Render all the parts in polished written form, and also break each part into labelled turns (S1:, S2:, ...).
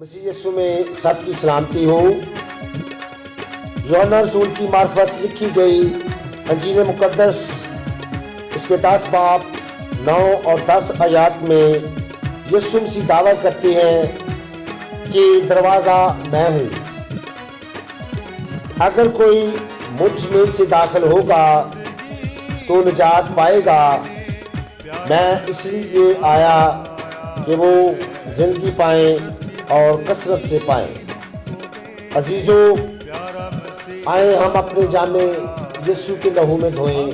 S1: मसीह यीशु में सबकी सलामती हो। यूहन्ना रसूल की मार्फत लिखी गई अंजील मुकद्दस उसके 10 बाब 9 और 10 आयात में यीशु मसीह दावा करते हैं कि दरवाज़ा मैं हूँ। अगर कोई मुझ में से दाखिल होगा तो निजात पाएगा। मैं इसलिए आया कि वो जिंदगी पाएं और कसरत से पाएं। अजीजों, आए हम अपने जामे यीशु के लहू में धोएं,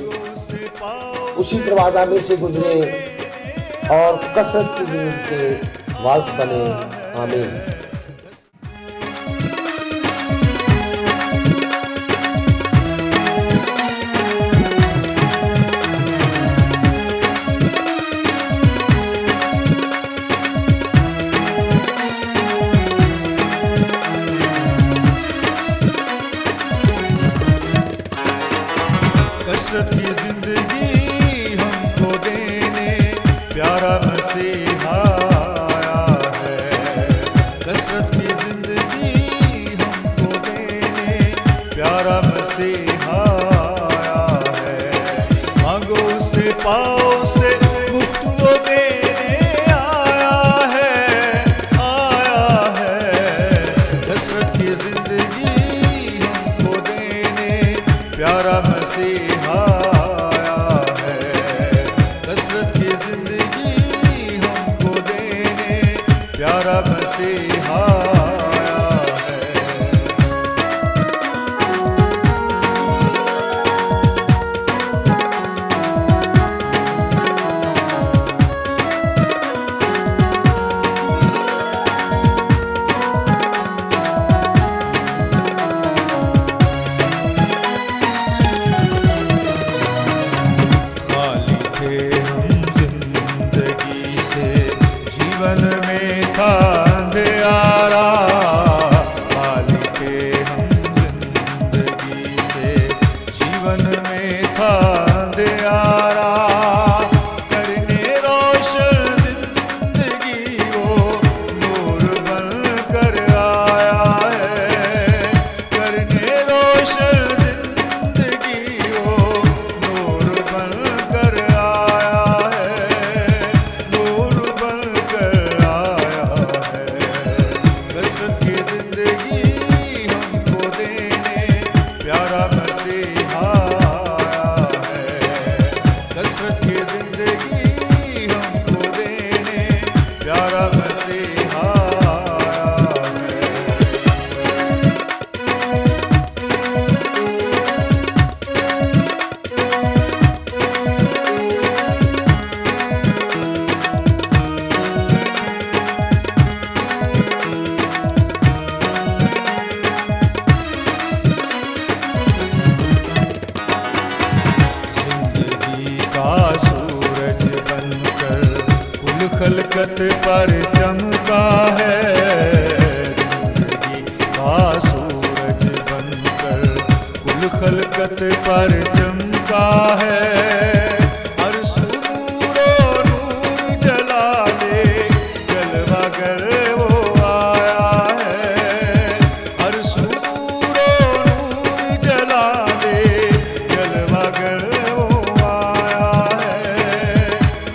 S1: उसी दरवाज़ा में से गुजरें और कसरत की जिंदगी के वारिस बने। आमीन।
S2: कसरत की जिंदगी हमको देने प्यारा मसीहा आया है। कसरत की जिंदगी हमको देने प्यारा मसीहा आया है। मांगो उससे पाओ से मुक्त वो देने आया है, आया है। कसरत की जिंदगी हमको देने प्यारा मसीहा आया है। कसरत की जिंदगी हमको देने प्यारा मसीहा आया है। जीवन में था अंधियारा, खाली थे हम जिंदगी से। जीवन में था अंधियारा, करने रोशन जिंदगी वो नूर बन कर आया है। करने रोशन जिंदगी वो नूर बन कर आया है, नूर बन कर आया है। कसरत की जिंदगी हमको देने प्यारा मसीहा आया है। कसरत की जिंदगी हमको देने प्यारा मसीहा आया है। जिंदगी का सूरज बनकर कुल खलकत पर चमका है। जिंदगी का सूरज बनकर कुल खलकत पर चमका है। हर सू नूरो नूर जला ले, जलवा कर वो आया है। हर सू नूरो नूर जला ले, जलवा कर वो आया है,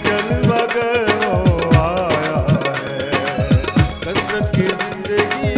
S2: जलवा कर वो आया है। कसरत की जिंदगी